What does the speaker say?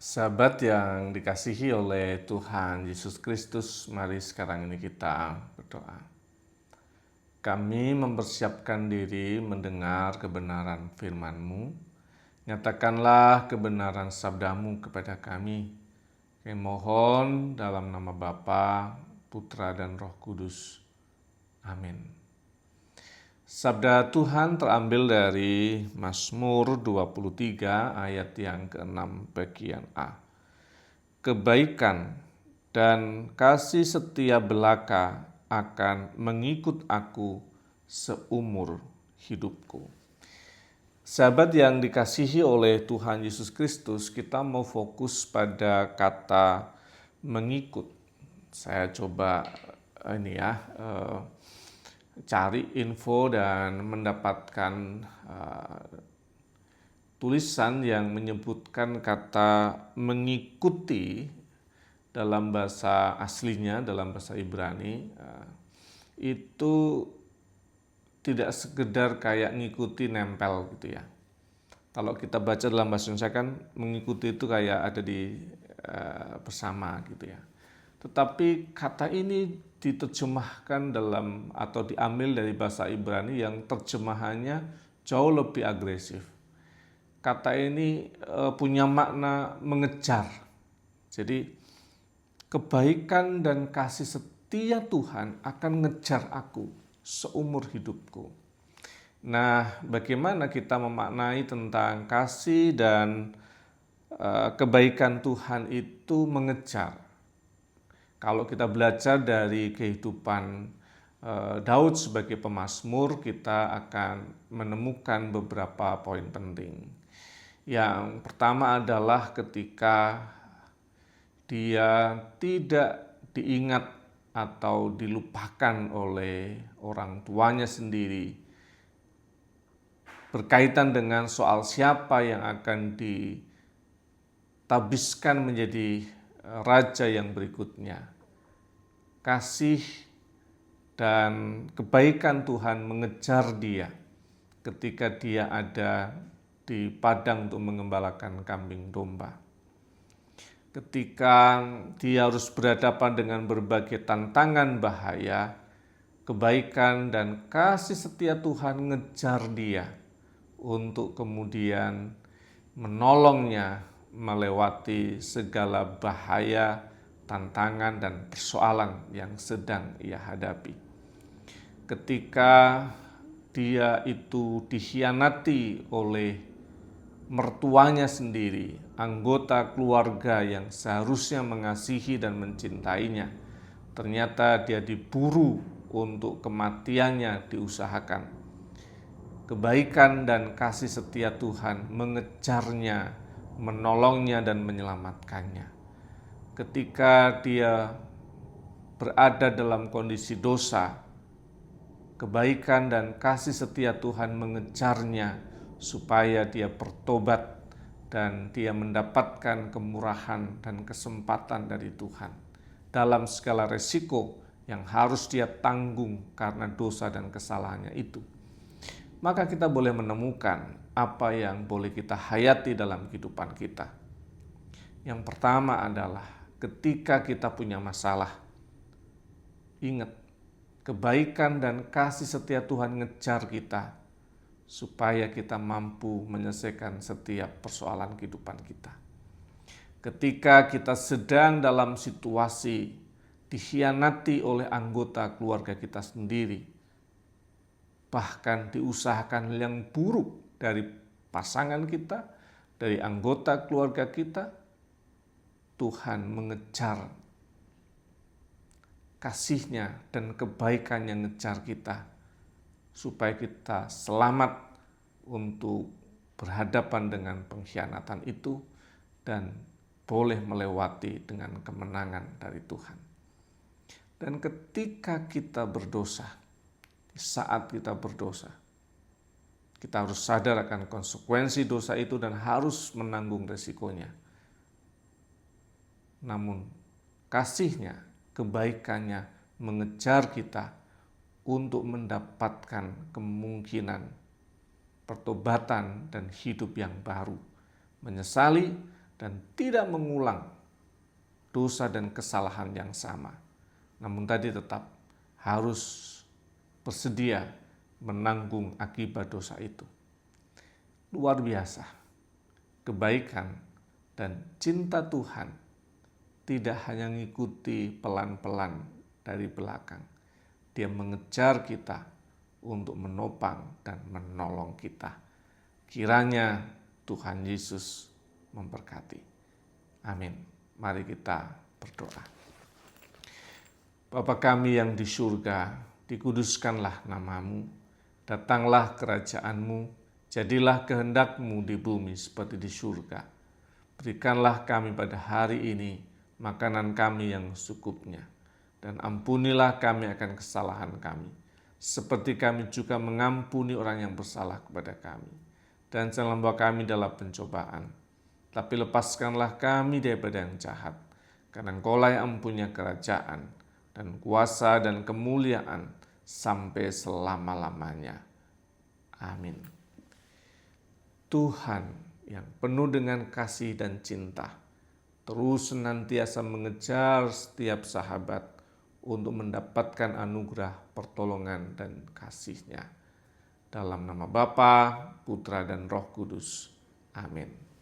Sahabat yang dikasihi oleh Tuhan Yesus Kristus, mari sekarang ini kita berdoa. Kami mempersiapkan diri mendengar kebenaran firman-Mu. Nyatakanlah kebenaran sabda-Mu kepada kami. Kami mohon dalam nama Bapa, Putra, dan Roh Kudus. Amin. Sabda Tuhan terambil dari Mazmur 23 ayat yang ke-6 bagian A. Kebaikan dan kasih setia belaka akan mengikut aku seumur hidupku. Sahabat yang dikasihi oleh Tuhan Yesus Kristus, kita mau fokus pada kata mengikut. Saya coba cari info dan mendapatkan tulisan yang menyebutkan kata mengikuti dalam bahasa aslinya, dalam bahasa Ibrani, itu tidak sekedar kayak ngikuti nempel gitu ya. Kalau kita baca dalam bahasa Indonesia kan mengikuti itu kayak ada di bersama gitu ya. Tetapi kata ini diterjemahkan dalam atau diambil dari bahasa Ibrani yang terjemahannya jauh lebih agresif. Kata ini punya makna mengejar. Jadi kebaikan dan kasih setia Tuhan akan ngejar aku seumur hidupku. Nah, bagaimana kita memaknai tentang kasih dan kebaikan Tuhan itu mengejar? Kalau kita belajar dari kehidupan Daud sebagai pemazmur, kita akan menemukan beberapa poin penting. Yang pertama adalah ketika dia tidak diingat atau dilupakan oleh orang tuanya sendiri berkaitan dengan soal siapa yang akan ditabiskan menjadi raja yang berikutnya. Kasih dan kebaikan Tuhan mengejar dia ketika dia ada di padang untuk mengembalakan kambing domba. Ketika dia harus berhadapan dengan berbagai tantangan bahaya, kebaikan dan kasih setia Tuhan mengejar dia untuk kemudian menolongnya melewati segala bahaya, tantangan, dan persoalan yang sedang ia hadapi. Ketika dia itu dikhianati oleh mertuanya sendiri, anggota keluarga yang seharusnya mengasihi dan mencintainya, ternyata dia diburu untuk kematiannya diusahakan. Kebaikan dan kasih setia Tuhan mengejarnya, menolongnya, dan menyelamatkannya. Ketika dia berada dalam kondisi dosa, kebaikan dan kasih setia Tuhan mengejarnya supaya dia bertobat dan dia mendapatkan kemurahan dan kesempatan dari Tuhan dalam segala resiko yang harus dia tanggung karena dosa dan kesalahannya itu. Maka kita boleh menemukan apa yang boleh kita hayati dalam kehidupan kita. Yang pertama adalah ketika kita punya masalah, ingat, kebaikan dan kasih setia Tuhan ngejar kita supaya kita mampu menyelesaikan setiap persoalan kehidupan kita. Ketika kita sedang dalam situasi dikhianati oleh anggota keluarga kita sendiri, bahkan diusahakan yang buruk dari pasangan kita, dari anggota keluarga kita, Tuhan mengejar kasih-Nya dan kebaikan yang ngejar kita supaya kita selamat untuk berhadapan dengan pengkhianatan itu dan boleh melewati dengan kemenangan dari Tuhan. Dan ketika kita berdosa, di saat kita berdosa, kita harus sadar akan konsekuensi dosa itu dan harus menanggung resikonya. Namun kasih-Nya, kebaikannya mengejar kita untuk mendapatkan kemungkinan pertobatan dan hidup yang baru, menyesali dan tidak mengulang dosa dan kesalahan yang sama. Namun tadi tetap harus bersedia menanggung akibat dosa itu. Luar biasa, kebaikan dan cinta Tuhan tidak hanya mengikuti pelan-pelan dari belakang. Dia mengejar kita untuk menopang dan menolong kita. Kiranya Tuhan Yesus memberkati. Amin. Mari kita berdoa. Bapa kami yang di surga, dikuduskanlah namamu, datanglah kerajaan-Mu, jadilah kehendak-Mu di bumi seperti di surga. Berikanlah kami pada hari ini makanan kami yang secukupnya, dan ampunilah kami akan kesalahan kami, seperti kami juga mengampuni orang yang bersalah kepada kami. Dan jangan bawa kami dalam pencobaan, tapi lepaskanlah kami daripada yang jahat, karena Engkaulah yang mempunyai kerajaan dan kuasa dan kemuliaan sampai selama-lamanya. Amin. Tuhan yang penuh dengan kasih dan cinta terus senantiasa mengejar setiap sahabat untuk mendapatkan anugerah pertolongan dan kasih-Nya. Dalam nama Bapa, Putra, dan Roh Kudus. Amin.